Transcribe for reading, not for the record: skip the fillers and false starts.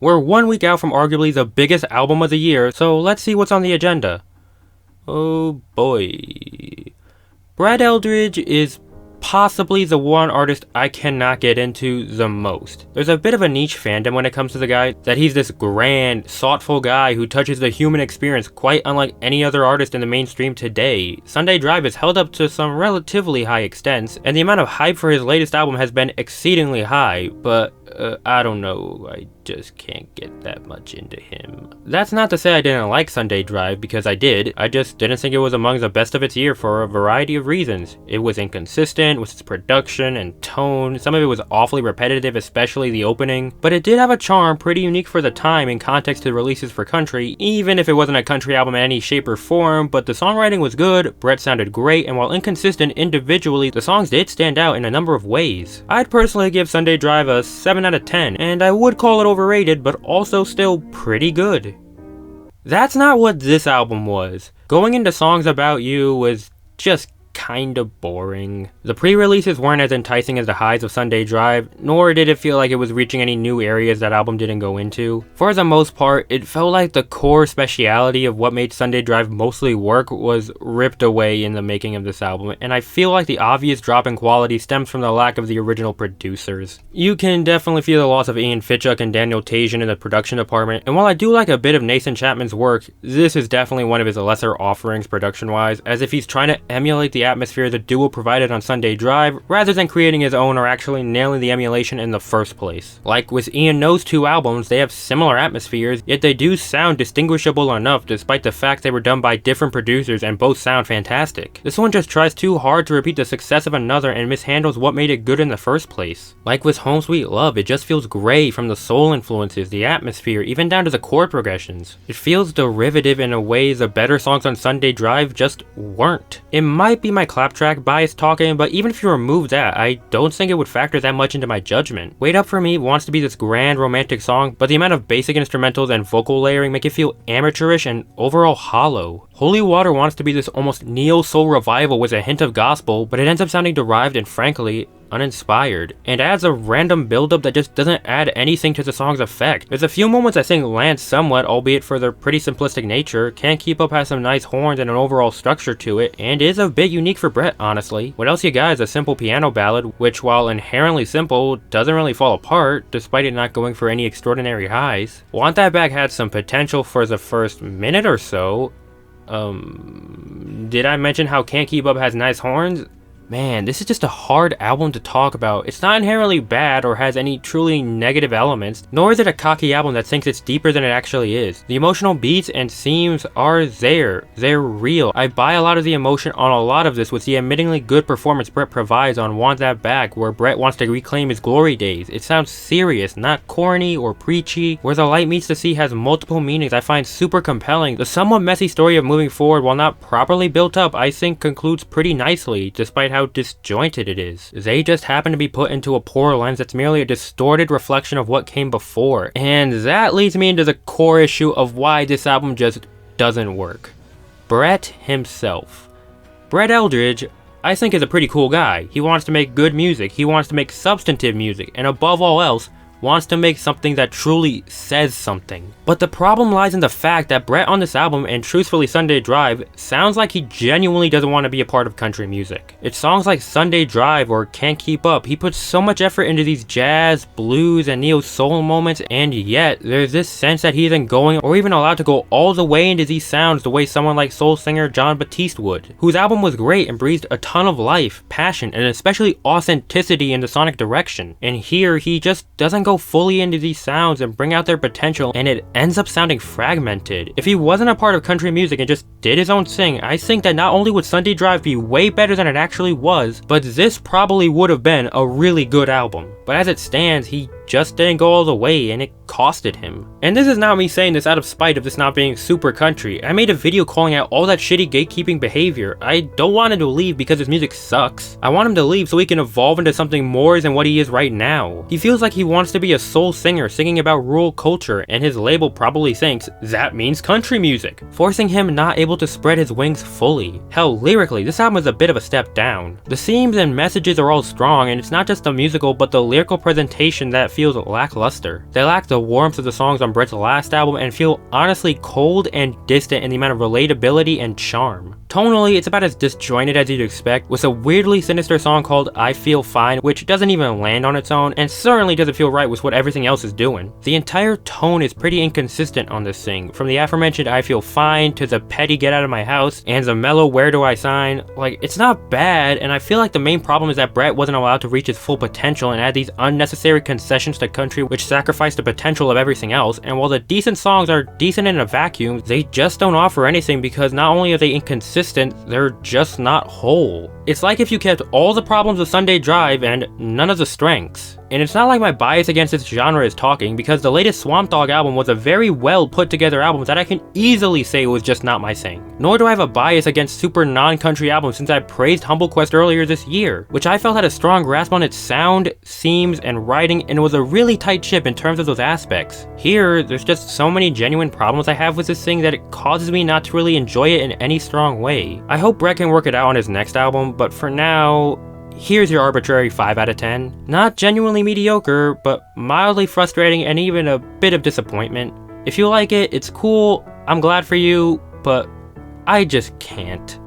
We're 1 week out from arguably the biggest album of the year, so let's see what's on the agenda. Oh boy. Brett Eldredge is possibly the one artist I cannot get into the most. There's a bit of a niche fandom when it comes to the guy, that he's this grand, thoughtful guy who touches the human experience quite unlike any other artist in the mainstream today. Sunday Drive is held up to some relatively high extents, and the amount of hype for his latest album has been exceedingly high, but I don't know, I just can't get that much into him. That's not to say I didn't like Sunday Drive, because I did. I just didn't think it was among the best of its year for a variety of reasons. It was inconsistent with its production and tone, some of it was awfully repetitive, especially the opening, but it did have a charm pretty unique for the time in context to releases for country, even if it wasn't a country album in any shape or form. But the songwriting was good, Brett sounded great, and while inconsistent individually, the songs did stand out in a number of ways. I'd personally give Sunday Drive a 7 out of 10, and I would call it overrated, but also still pretty good. That's not what this album was. Going into Songs About You was just kinda boring. The pre-releases weren't as enticing as the highs of Sunday Drive, nor did it feel like it was reaching any new areas that album didn't go into. For the most part, it felt like the core speciality of what made Sunday Drive mostly work was ripped away in the making of this album, and I feel like the obvious drop in quality stems from the lack of the original producers. You can definitely feel the loss of Ian Fitchuk and Daniel Tajan in the production department, and while I do like a bit of Nathan Chapman's work, this is definitely one of his lesser offerings production-wise, as if he's trying to emulate the atmosphere the duo provided on Sunday Drive, rather than creating his own or actually nailing the emulation in the first place. Like with Ian No's two albums, they have similar atmospheres, yet they do sound distinguishable enough despite the fact they were done by different producers and both sound fantastic. This one just tries too hard to repeat the success of another and mishandles what made it good in the first place. Like with Home Sweet Love, it just feels gray from the soul influences, the atmosphere, even down to the chord progressions. It feels derivative in a way the better songs on Sunday Drive just weren't. It might be my claptrack bias talking, but even if you remove that, I don't think it would factor that much into my judgment. Wait Up For Me wants to be this grand romantic song, but the amount of basic instrumentals and vocal layering make it feel amateurish and overall hollow. Holy Water wants to be this almost neo-soul revival with a hint of gospel, but it ends up sounding derived and frankly uninspired, and adds a random build-up that just doesn't add anything to the song's effect. There's a few moments I think land somewhat, albeit for their pretty simplistic nature. Can't Keep Up has some nice horns and an overall structure to it, and is a bit unique for Brett, honestly. What Else You Got is a simple piano ballad, which while inherently simple, doesn't really fall apart, despite it not going for any extraordinary highs. Want That Back had some potential for the first minute or so. Did I mention how Can't Keep Up has nice horns? Man, this is just a hard album to talk about. It's not inherently bad or has any truly negative elements, nor is it a cocky album that thinks it's deeper than it actually is. The emotional beats and themes are there. They're real. I buy a lot of the emotion on a lot of this with the admittingly good performance Brett provides on Want That Back, where Brett wants to reclaim his glory days. It sounds serious, not corny or preachy. Where the Light Meets the Sea has multiple meanings I find super compelling. The somewhat messy story of moving forward, while not properly built up, I think concludes pretty nicely, despite how disjointed it is. They just happen to be put into a poor lens that's merely a distorted reflection of what came before. And that leads me into the core issue of why this album just doesn't work. Brett himself. Brett Eldredge, I think, is a pretty cool guy. He wants to make good music, he wants to make substantive music, and above all else, wants to make something that truly says something. But the problem lies in the fact that Brett on this album, and truthfully Sunday Drive, sounds like he genuinely doesn't want to be a part of country music. It's songs like Sunday Drive or Can't Keep Up. He puts so much effort into these jazz, blues, and neo-soul moments, and yet there's this sense that he isn't going or even allowed to go all the way into these sounds the way someone like soul singer John Batiste would, whose album was great and breathed a ton of life, passion, and especially authenticity in the sonic direction. And here he just doesn't go fully into these sounds and bring out their potential, and it ends up sounding fragmented. If he wasn't a part of country music and just did his own thing, I think that not only would Sunday Drive be way better than it actually was, but this probably would have been a really good album. But as it stands, he just didn't go all the way, and it costed him. And this is not me saying this out of spite of this not being super country. I made a video calling out all that shitty gatekeeping behavior. I don't want him to leave because his music sucks. I want him to leave so he can evolve into something more than what he is right now. He feels like he wants to be a soul singer singing about rural culture, and his label probably thinks that means country music, forcing him not able to spread his wings fully. Hell, lyrically, this album is a bit of a step down. The themes and messages are all strong, and it's not just the musical but the lyrical presentation that feels lackluster. They lack the warmth of the songs on Brett's last album and feel honestly cold and distant in the amount of relatability and charm. Tonally, it's about as disjointed as you'd expect, with a weirdly sinister song called I Feel Fine, which doesn't even land on its own, and certainly doesn't feel right with what everything else is doing. The entire tone is pretty inconsistent on this thing, from the aforementioned I Feel Fine to the petty Get Out of My House and the mellow Where Do I Sign. Like, it's not bad, and I feel like the main problem is that Brett wasn't allowed to reach his full potential and add these unnecessary concessions to country which sacrifice the potential of everything else, and while the decent songs are decent in a vacuum, they just don't offer anything because not only are they inconsistent, they're just not whole. It's like if you kept all the problems of Sunday Drive and none of the strengths. And it's not like my bias against this genre is talking, because the latest Swamp Dogg album was a very well put together album that I can easily say was just not my thing. Nor do I have a bias against super non-country albums since I praised Humble Quest earlier this year, which I felt had a strong grasp on its sound, themes, and writing, and was a really tight ship in terms of those aspects. Here, there's just so many genuine problems I have with this thing that it causes me not to really enjoy it in any strong way. I hope Brett can work it out on his next album, but for now, here's your arbitrary 5 out of 10. Not genuinely mediocre, but mildly frustrating and even a bit of disappointment. If you like it, it's cool, I'm glad for you, but I just can't.